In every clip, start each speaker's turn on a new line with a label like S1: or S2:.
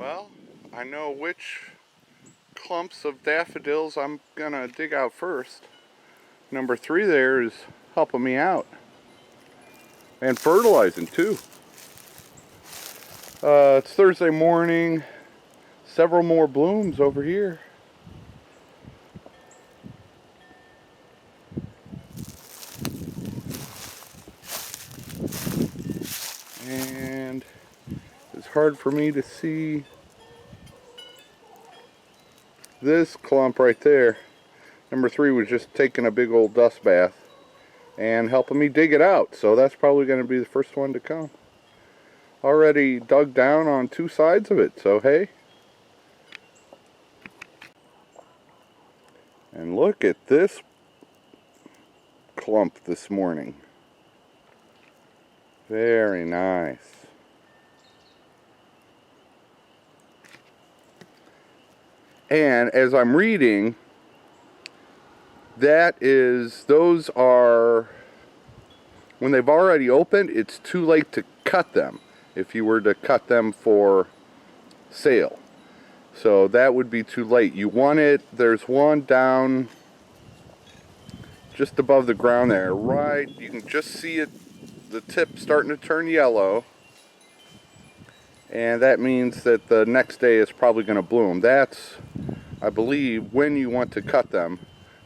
S1: Well, I know which clumps of daffodils I'm gonna dig out first. Number 3 there is helping me out. And fertilizing too. It's Thursday morning. Several more blooms over here. And it's hard for me to see this clump right there. Number 3 was just taking a big old dust bath and helping me dig it out. So that's probably going to be the first one to come. Already dug down on 2 sides of it, so hey. And look at this clump this morning. Very nice. And as I'm reading, those are, when they've already opened, it's too late to cut them if you were to cut them for sale. So that would be too late. You want it, there's one down just above the ground there, right, you can just see it, the tip starting to turn yellow. And that means that the next day is probably going to bloom. That's, I believe, when you want to cut them,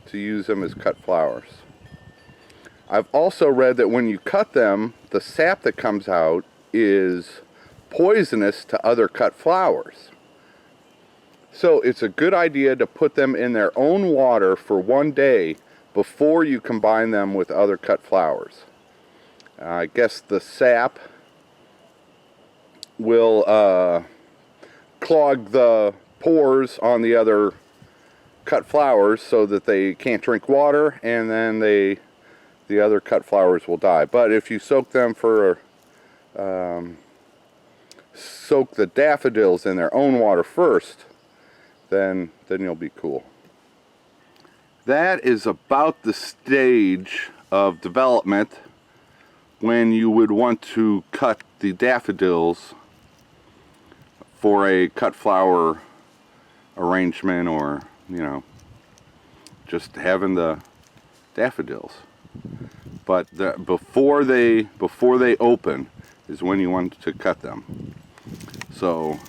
S1: to use them as cut flowers. I've also read that when you cut them, the sap that comes out is poisonous to other cut flowers. So it's a good idea to put them in their own water for 1 day before you combine them with other cut flowers. I guess the sap will clog the pores on the other cut flowers so that they can't drink water, and then the other cut flowers will die. But if you soak them soak the daffodils in their own water first, then you'll be cool. That is about the stage of development when you would want to cut the daffodils for a cut flower arrangement, or just having the daffodils. But before they open is when you want to cut them. So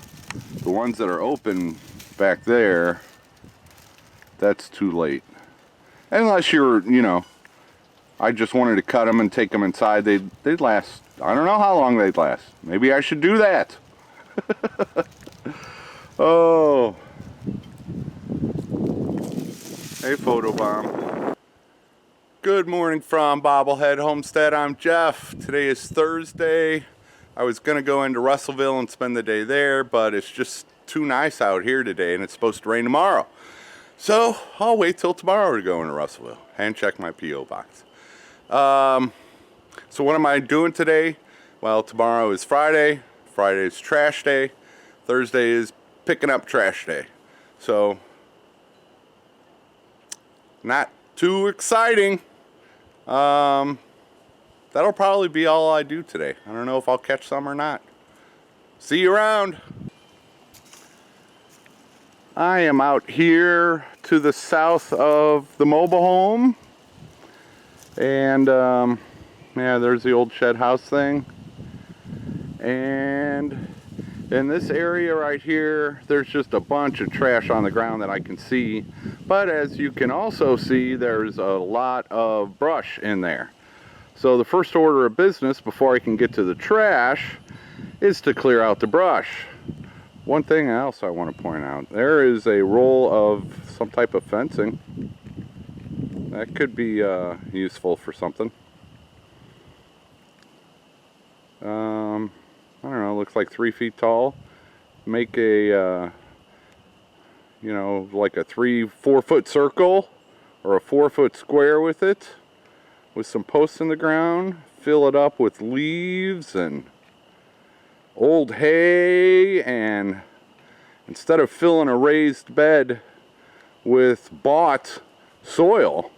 S1: the ones that are open back there, that's too late. Unless you're, I just wanted to cut them and take them inside. They'd last, I don't know how long they'd last. Maybe I should do that. Oh. Hey, Photobomb. Good morning from Bobblehead Homestead. I'm Jeff. Today is Thursday. I was going to go into Russellville and spend the day there, but it's just too nice out here today, and it's supposed to rain tomorrow. So I'll wait till tomorrow to go into Russellville and check my P.O. box. So what am I doing today? Well, tomorrow is Friday. Friday is trash day. Thursday is picking up trash day. So not too exciting. That'll probably be all I do today. I don't know if I'll catch some or not. See you around. I am out here to the south of the mobile home. And yeah, there's the old shed house thing. And in this area right here, there's just a bunch of trash on the ground that I can see. But as you can also see, there's a lot of brush in there. So the first order of business before I can get to the trash is to clear out the brush. One thing else I want to point out, there is a roll of some type of fencing. That could be useful for something. I don't know, looks like 3 feet tall. Make a, like a 3-4 foot circle or a 4 foot square with it, with some posts in the ground. Fill it up with leaves and old hay, and instead of filling a raised bed with bought soil,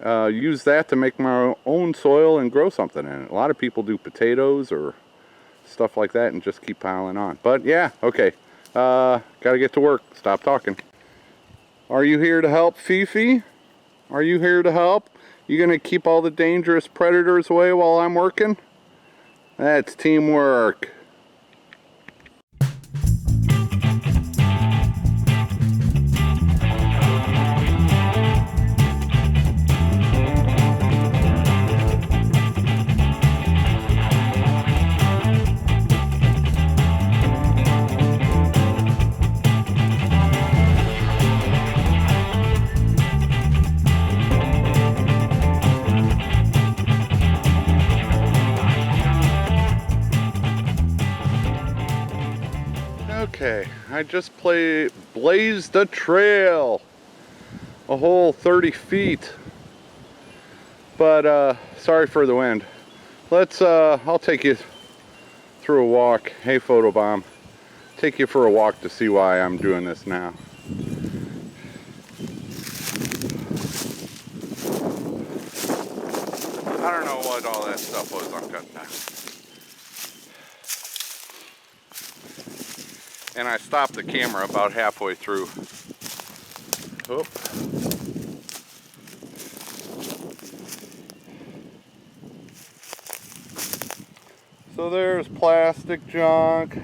S1: use that to make my own soil and grow something in it. A lot of people do potatoes or stuff like that and just keep piling on. But yeah, okay, Gotta get to work. Stop talking. Are you here to help, Fifi? Are you here to help? You gonna keep all the dangerous predators away while I'm working? That's teamwork. Okay, I just blazed a trail a whole 30 feet, but sorry for the wind. I'll take you through a walk. Hey, Photobomb, take you for a walk to see why I'm doing this now. I don't know what all that stuff was I'm cutting down. And I stopped the camera about halfway through. Oop. So there's plastic junk,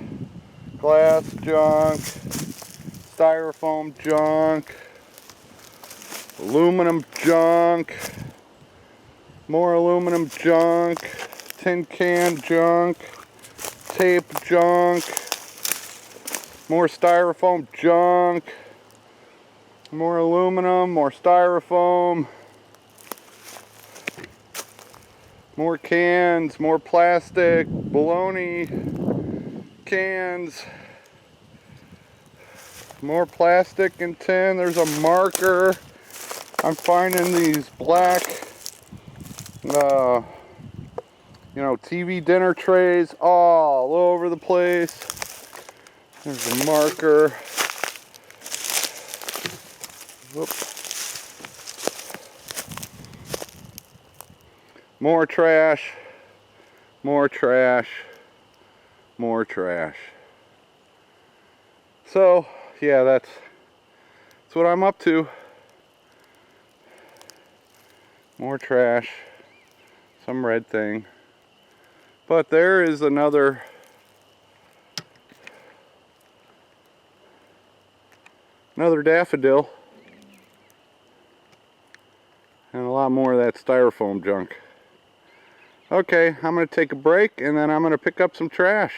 S1: glass junk, styrofoam junk, aluminum junk, more aluminum junk, tin can junk, tape junk, more styrofoam junk, more aluminum, more styrofoam, more cans, more plastic, bologna, cans, more plastic and tin. There's a marker. I'm finding these black, TV dinner trays all over the place. There's a marker. Whoop. More trash. More trash. More trash. So, yeah, that's what I'm up to. More trash. Some red thing. But there is another daffodil, and a lot more of that styrofoam junk. Okay, I'm going to take a break and then I'm going to pick up some trash.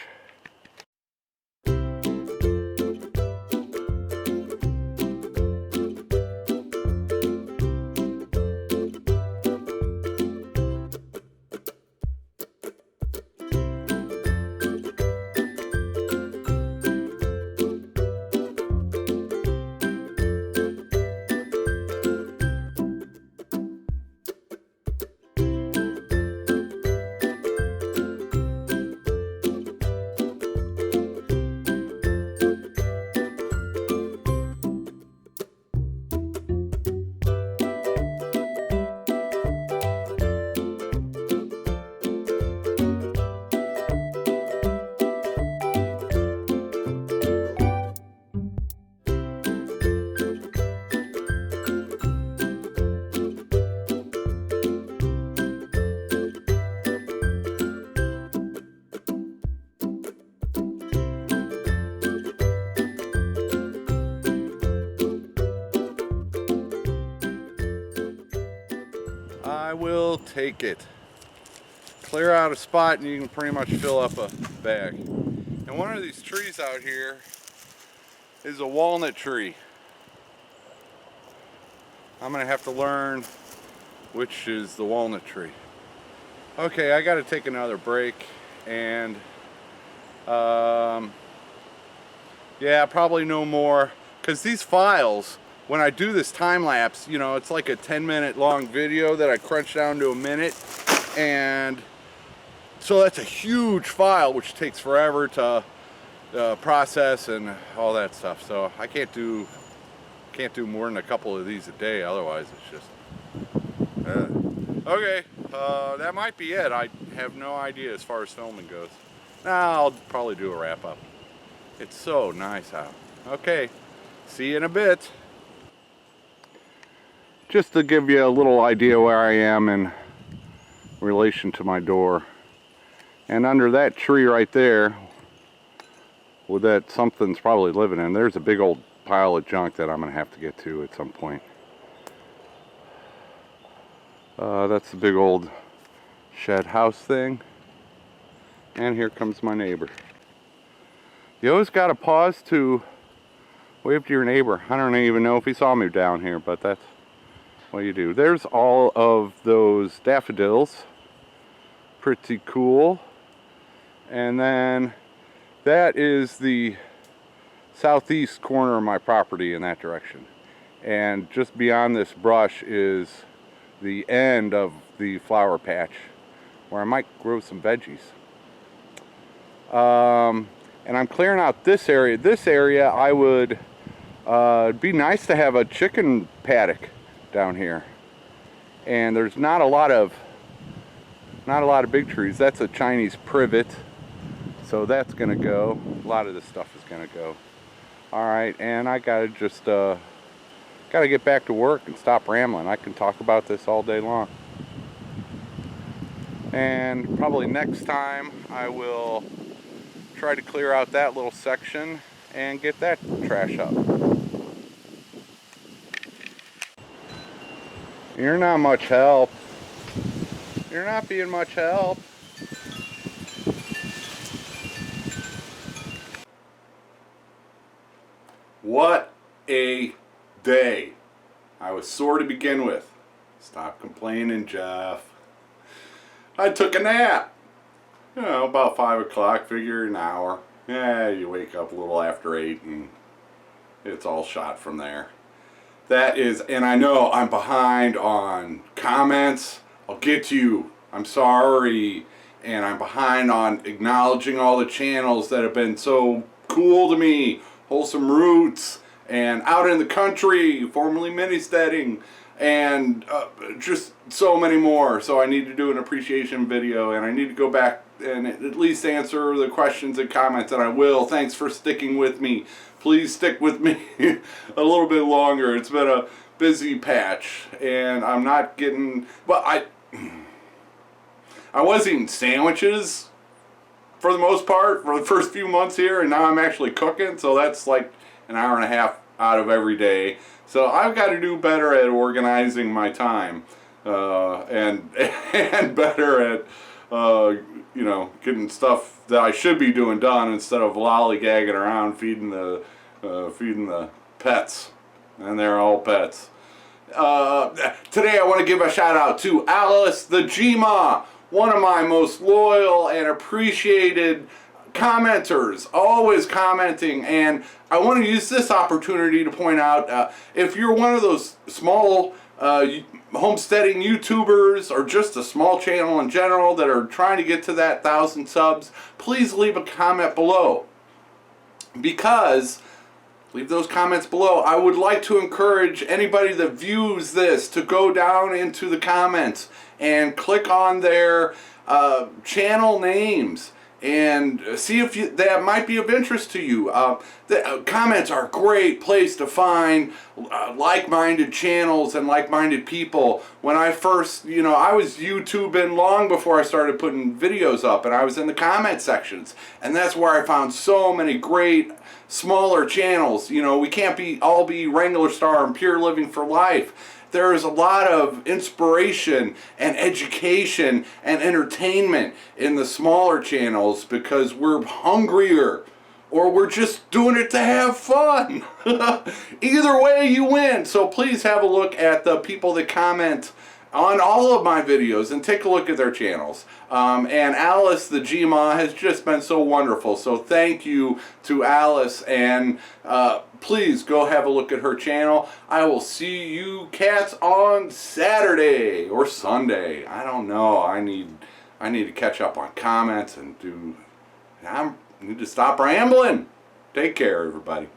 S1: I will take it. Clear out a spot and you can pretty much fill up a bag. And one of these trees out here is a walnut tree. I'm gonna have to learn which is the walnut tree. Okay, I gotta take another break, and yeah, probably no more, because these files, when I do this time lapse, it's like a 10-minute long video that I crunch down to a minute, and so that's a huge file which takes forever to process and all that stuff. So I can't do more than a couple of these a day, otherwise it's just okay. That might be it. I have no idea as far as filming goes. Nah, I'll probably do a wrap up. It's so nice out. Okay, see you in a bit. Just to give you a little idea where I am in relation to my door. And under that tree right there, with that something's probably living in, there's a big old pile of junk that I'm going to have to get to at some point. That's the big old shed house thing. And here comes my neighbor. You always got to pause to wave to your neighbor. I don't even know if he saw me down here, but that's what you do. There's all of those daffodils. Pretty cool. And then that is the southeast corner of my property in that direction. And just beyond this brush is the end of the flower patch where I might grow some veggies. And I'm clearing out this area. This area I would, it'd be nice to have a chicken paddock down here. And there's not a lot of big trees. That's a Chinese privet. So that's gonna go. A lot of this stuff is gonna go. Alright, and I gotta just gotta get back to work and stop rambling. I can talk about this all day long. And probably next time I will try to clear out that little section and get that trash up. You're not much help. You're not being much help. What a day. I was sore to begin with. Stop complaining, Jeff. I took a nap. You know, about 5 o'clock, figure an hour. Yeah, you wake up a little after 8 and it's all shot from there. That is, and I know I'm behind on comments. I'll get to you. I'm sorry. And I'm behind on acknowledging all the channels that have been so cool to me. Wholesome Roots, and Out in the Country, formerly Mini-Steading, and just so many more. So I need to do an appreciation video, and I need to go back and at least answer the questions and comments, and I will. Thanks for sticking with me. Please stick with me a little bit longer. It's been a busy patch, and I'm not getting, well, I was eating sandwiches for the most part for the first few months here, and now I'm actually cooking, so that's like an hour and a half out of every day. So I've got to do better at organizing my time, and better at you know, getting stuff that I should be doing done instead of lollygagging around feeding the pets, and they're all pets. Today I want to give a shout out to Alice the Gmaw, one of my most loyal and appreciated commenters, always commenting. And I want to use this opportunity to point out, if you're one of those small homesteading YouTubers, or just a small channel in general that are trying to get to that 1,000 subs, please leave a comment below. Because leave those comments below. I would like to encourage anybody that views this to go down into the comments and click on their channel names and see if that might be of interest to you. The comments are a great place to find like-minded channels and like-minded people. When I first, you know, I was YouTubing long before I started putting videos up, and I was in the comment sections, and that's where I found so many great smaller channels. You know, we can't all be Wrangler Star and Pure Living for Life. There is a lot of inspiration and education and entertainment in the smaller channels because we're hungrier, or we're just doing it to have fun. Either way, you win. So please have a look at the people that comment on all of my videos and take a look at their channels. And Alice the Gmaw has just been so wonderful. So thank you to Alice, and please go have a look at her channel. I will see you cats on Saturday or Sunday. I don't know. I need to catch up on comments and I need to stop rambling. Take care, everybody.